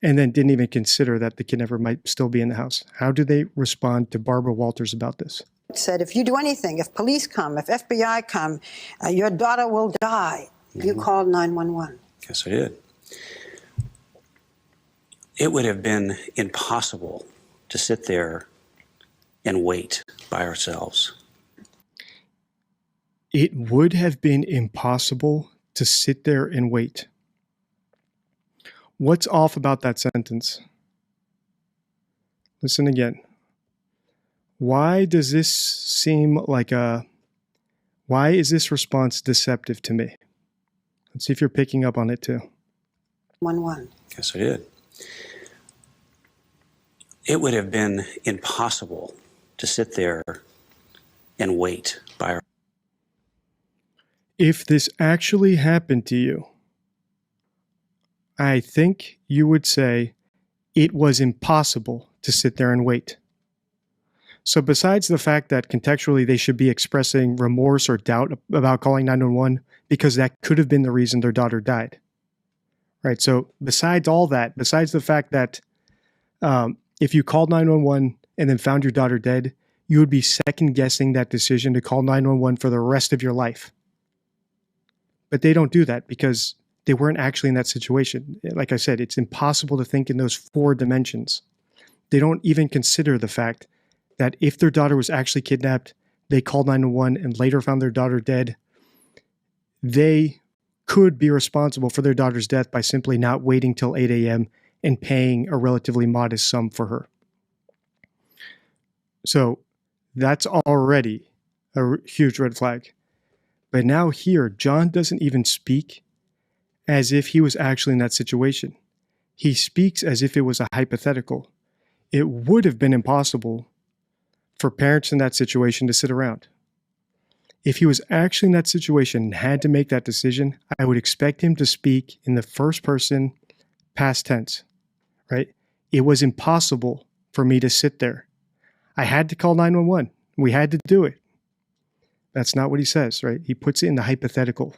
and then didn't even consider that the kidnapper might still be in the house. How do they respond to Barbara Walters about this? Said, if you do anything, if police come, if FBI come, your daughter will die. You called 911. Yes, I did. It would have been impossible to sit there and wait by ourselves. It would have been impossible to sit there and wait. What's off about that sentence? Listen again. Why does this seem like why is this response deceptive to me? Let's see if you're picking up on it too. 911. Yes, I did. It would have been impossible to sit there and wait by our... If this actually happened to you, I think you would say it was impossible to sit there and wait. So besides the fact that contextually they should be expressing remorse or doubt about calling 911 because that could have been the reason their daughter died, right? So besides all that, besides the fact that if you called 911 and then found your daughter dead, you would be second guessing that decision to call 911 for the rest of your life. But they don't do that because they weren't actually in that situation. Like I said, it's impossible to think in those 4 dimensions. They don't even consider the fact that if their daughter was actually kidnapped, they called 911 and later found their daughter dead, they could be responsible for their daughter's death by simply not waiting till 8 a.m. and paying a relatively modest sum for her. So that's already a huge red flag. But now here, John doesn't even speak as if he was actually in that situation. He speaks as if it was a hypothetical. It would have been impossible for parents in that situation to sit around. If he was actually in that situation and had to make that decision, I would expect him to speak in the first person, past tense, right? It was impossible for me to sit there. I had to call 911. We had to do it. That's not what he says, right? He puts it in the hypothetical.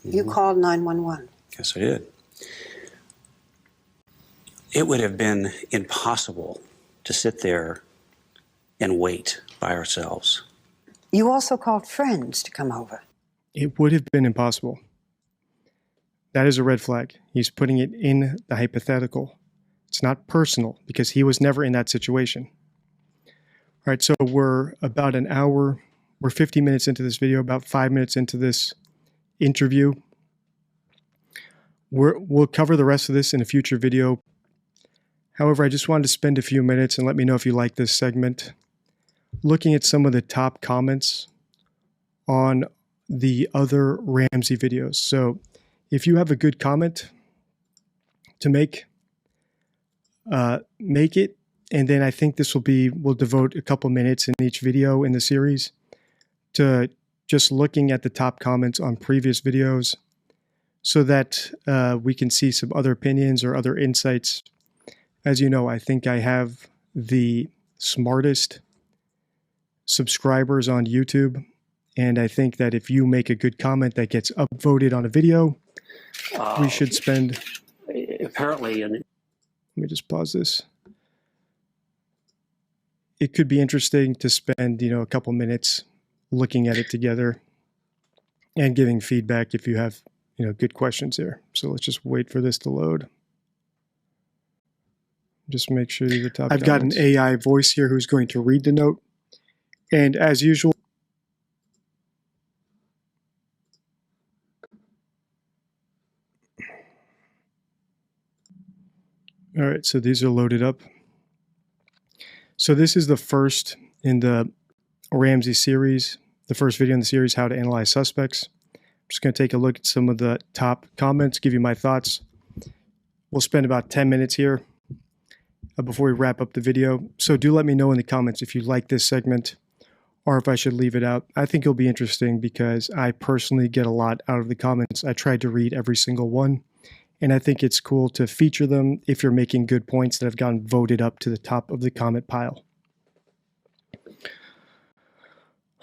You called 911. Yes, I did. It would have been impossible to sit there and wait by ourselves. You also called friends to come over. It would have been impossible. That is a red flag. He's putting it in the hypothetical. It's not personal because he was never in that situation. All right, so we're about an hour, we're 50 minutes into this video, about 5 minutes into this interview. We'll cover the rest of this in a future video. However, I just wanted to spend a few minutes and let me know if you like this segment, looking at some of the top comments on the other Ramsey videos. So if you have a good comment to make it. And then I think we'll devote a couple minutes in each video in the series to just looking at the top comments on previous videos so that we can see some other opinions or other insights. As you know, I think I have the smartest subscribers on YouTube. And I think that if you make a good comment that gets upvoted on a video, we should spend... Apparently... Let me just pause this. It could be interesting to spend, a couple minutes looking at it together and giving feedback if you have, good questions here. So let's just wait for this to load. Just make sure these are top comments. I've got an AI voice here who's going to read the note. And as usual, all right, so these are loaded up. So this is the first in the Ramsey series, the first video in the series, How to Analyze Suspects. I'm just going to take a look at some of the top comments, give you my thoughts. We'll spend about 10 minutes here before we wrap up the video. So do let me know in the comments if you like this segment or if I should leave it out. I think it'll be interesting because I personally get a lot out of the comments. I tried to read every single one. And I think it's cool to feature them if you're making good points that have gotten voted up to the top of the comment pile.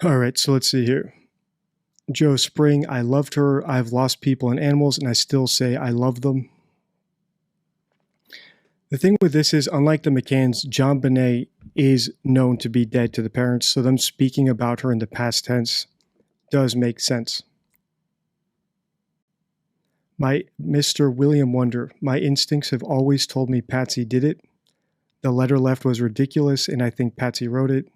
All right, so let's see here. Joe Spring, I loved her. I've lost people and animals, and I still say I love them. The thing with this is, unlike the McCanns, JonBenét is known to be dead to the parents, so them speaking about her in the past tense does make sense. My Mr. William Wonder, my instincts have always told me Patsy did it. The letter left was ridiculous, and I think Patsy wrote it.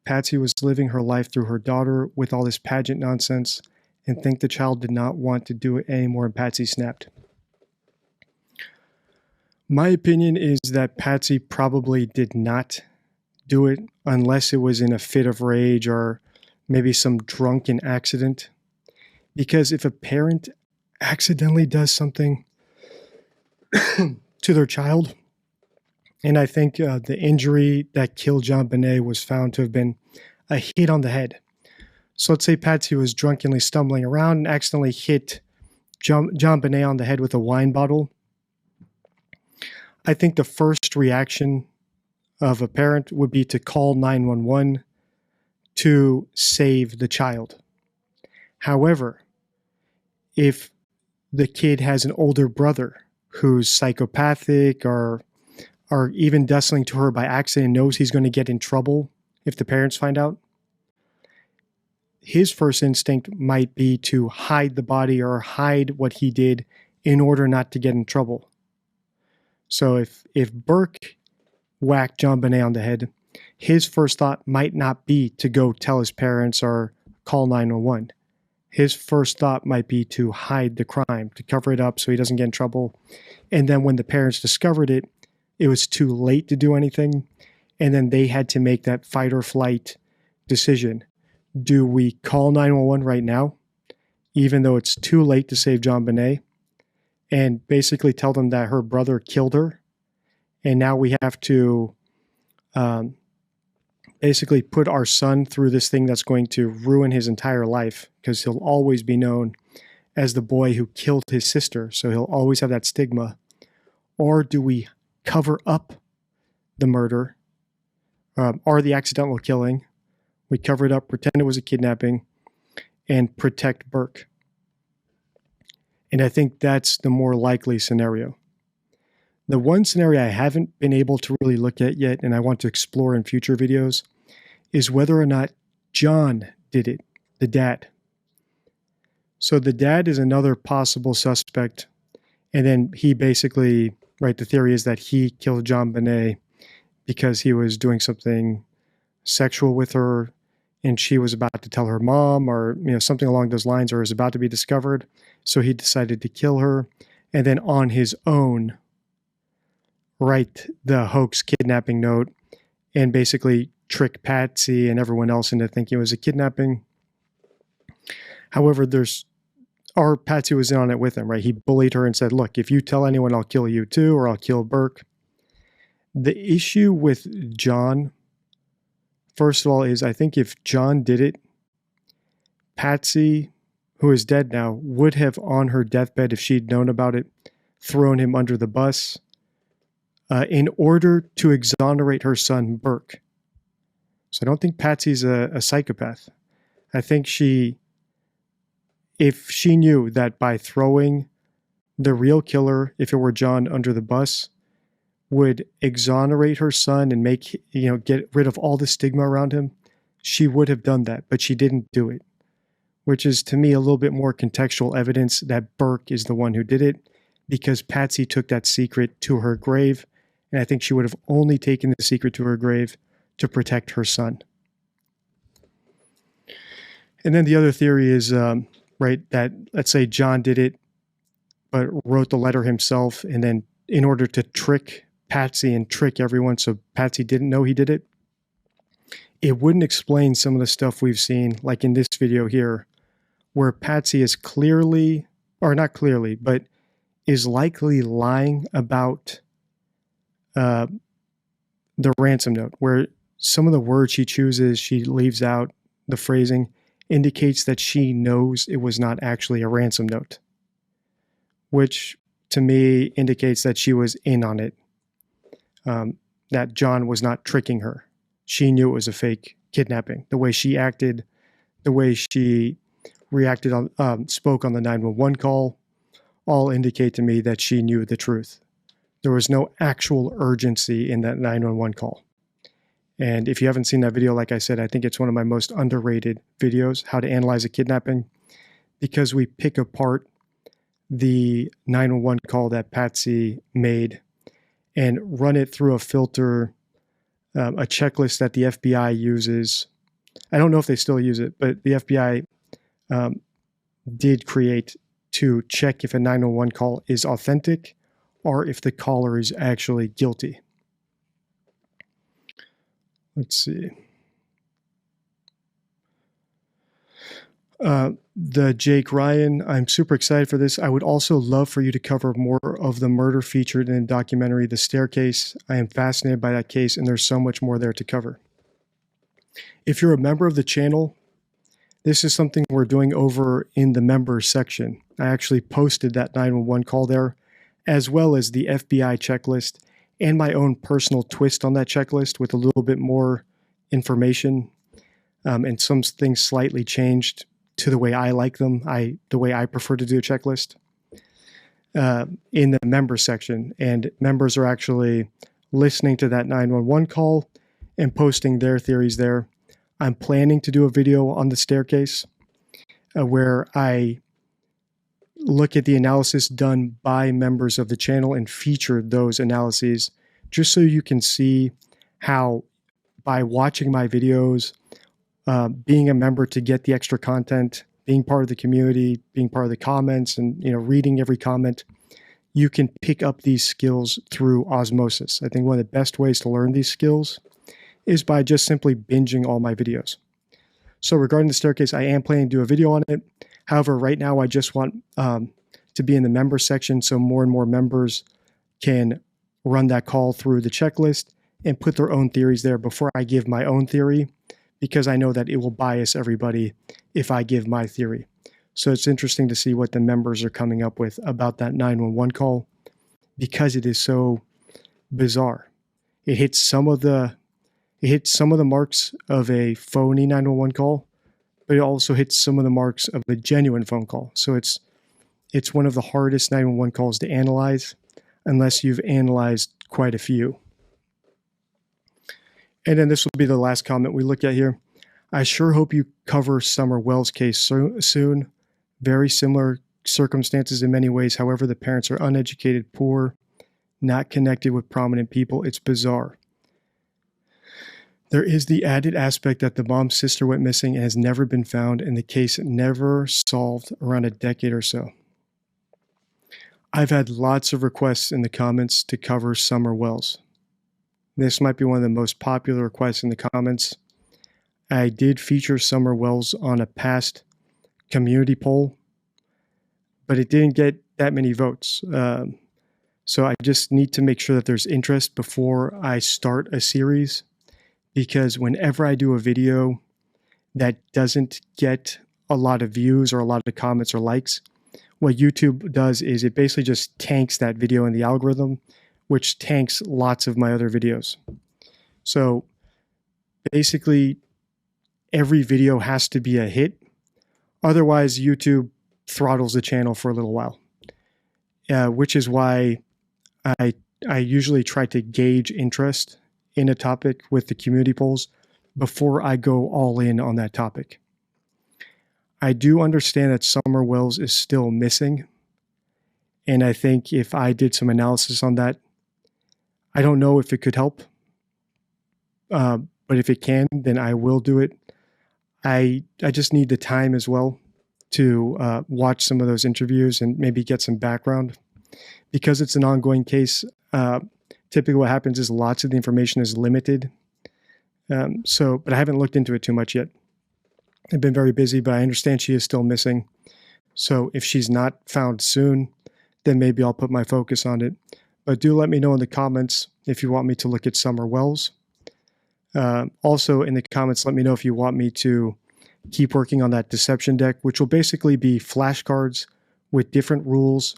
Patsy was living her life through her daughter with all this pageant nonsense, and think the child did not want to do it anymore, and Patsy snapped. My opinion is that Patsy probably did not do it unless it was in a fit of rage or maybe some drunken accident. Because if a parent accidentally does something to their child, and I think the injury that killed JonBenét was found to have been a hit on the head. So let's say Patsy was drunkenly stumbling around and accidentally hit JonBenét on the head with a wine bottle. I think the first reaction of a parent would be to call 911 to save the child. However, if the kid has an older brother who's psychopathic or even does something to her by accident and knows he's going to get in trouble if the parents find out, his first instinct might be to hide the body or hide what he did in order not to get in trouble. So if Burke whacked JonBenét on the head, his first thought might not be to go tell his parents or call 911. His first thought might be to hide the crime, to cover it up so he doesn't get in trouble. And then when the parents discovered it, it was too late to do anything. And then they had to make that fight or flight decision. Do we call 911 right now, even though it's too late to save JonBenét, and basically tell them that her brother killed her, and now we have to basically put our son through this thing that's going to ruin his entire life, because he'll always be known as the boy who killed his sister, so he'll always have that stigma? Or do we cover up the murder or the accidental killing? We cover it up, pretend it was a kidnapping, and protect Burke. And I think that's the more likely scenario. The one scenario I haven't been able to really look at yet, and I want to explore in future videos, is whether or not John did it, the dad. So the dad is another possible suspect. And then he basically, right, the theory is that he killed JonBenét because he was doing something sexual with her, and she was about to tell her mom, or something along those lines, or is about to be discovered. So he decided to kill her, and then on his own write the hoax kidnapping note and basically trick Patsy and everyone else into thinking it was a kidnapping. However, Patsy was in on it with him, right? He bullied her and said, look, if you tell anyone, I'll kill you too, or I'll kill Burke. The issue with John, first of all, is I think if John did it, Patsy, who is dead now, would have on her deathbed, if she'd known about it, thrown him under the bus in order to exonerate her son, Burke. So I don't think Patsy's a psychopath. I think if she knew that by throwing the real killer, if it were John, under the bus, would exonerate her son and get rid of all the stigma around him, she would have done that, but she didn't do it, which is to me a little bit more contextual evidence that Burke is the one who did it, because Patsy took that secret to her grave, and I think she would have only taken the secret to her grave to protect her son. And then the other theory is, that let's say John did it, but wrote the letter himself, and then in order to trick Patsy and trick everyone so Patsy didn't know he did it, it wouldn't explain some of the stuff we've seen, like in this video here, where Patsy is clearly, or not clearly, but is likely lying about the ransom note, where some of the words she chooses, she leaves out, the phrasing indicates that she knows it was not actually a ransom note, which to me indicates that she was in on it, that John was not tricking her. She knew it was a fake kidnapping. The way she acted, the way she reacted spoke on the 911 call, all indicate to me that she knew the truth. There was no actual urgency in that 911 call. And if you haven't seen that video, like I said, I think it's one of my most underrated videos, how to analyze a kidnapping, because we pick apart the 911 call that Patsy made and run it through a filter, a checklist that the FBI uses. I don't know if they still use it, but the FBI did create to check if a 911 call is authentic or if the caller is actually guilty. Let's see. The Jake Ryan, I'm super excited for this. I would also love for you to cover more of the murder featured in the documentary, The Staircase. I am fascinated by that case, and there's so much more there to cover. If you're a member of the channel, this is something we're doing over in the members section. I actually posted that 911 call there, as well as the FBI checklist and my own personal twist on that checklist with a little bit more information, and some things slightly changed to the way I like them, the way I prefer to do a checklist, in the members section. And members are actually listening to that 911 call and posting their theories there. I'm planning to do a video on the staircase where I look at the analysis done by members of the channel and feature those analyses, just so you can see how, by watching my videos, being a member to get the extra content, being part of the community, being part of the comments, and reading every comment, you can pick up these skills through osmosis. I think one of the best ways to learn these skills is by just simply binging all my videos. So regarding the staircase, I am planning to do a video on it. However, right now I just want to be in the member section so more and more members can run that call through the checklist and put their own theories there before I give my own theory, because I know that it will bias everybody if I give my theory. So it's interesting to see what the members are coming up with about that 911 call, because it is so bizarre. It hits some of the marks of a phony 911 call, but it also hits some of the marks of a genuine phone call. So it's one of the hardest 911 calls to analyze unless you've analyzed quite a few. And then this will be the last comment we look at here. I sure hope you cover Summer Wells' case soon. Very similar circumstances in many ways. However, the parents are uneducated, poor, not connected with prominent people. It's bizarre. There is the added aspect that the mom's sister went missing and has never been found, and the case never solved around a decade or so. I've had lots of requests in the comments to cover Summer Wells. This might be one of the most popular requests in the comments. I did feature Summer Wells on a past community poll, but it didn't get that many votes. So I just need to make sure that there's interest before I start a series, because whenever I do a video that doesn't get a lot of views or a lot of comments or likes, what YouTube does is it basically just tanks that video in the algorithm, which tanks lots of my other videos. So basically, every video has to be a hit. Otherwise, YouTube throttles the channel for a little while, which is why I usually try to gauge interest in a topic with the community polls before I go all in on that topic. I do understand that Summer Wells is still missing, and I think if I did some analysis on that, I don't know if it could help, but if it can, then I will do it. I just need the time as well to watch some of those interviews and maybe get some background. Because it's an ongoing case, typically what happens is lots of the information is limited. But I haven't looked into it too much yet. I've been very busy, but I understand she is still missing. So if she's not found soon, then maybe I'll put my focus on it. But do let me know in the comments if you want me to look at Summer Wells. Also in the comments, let me know if you want me to keep working on that deception deck, which will basically be flashcards with different rules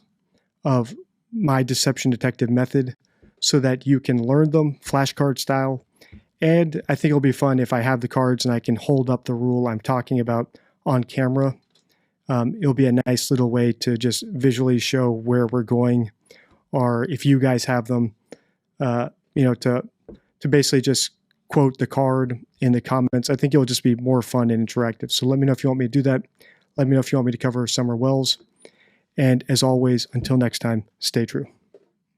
of my deception detective method so that you can learn them flashcard style. And I think it'll be fun if I have the cards and I can hold up the rule I'm talking about on camera. It'll be a nice little way to just visually show where we're going, or if you guys have them, to basically just quote the card in the comments. I think it'll just be more fun and interactive. So let me know if you want me to do that. Let me know if you want me to cover Summer Wells. And as always, until next time, stay true.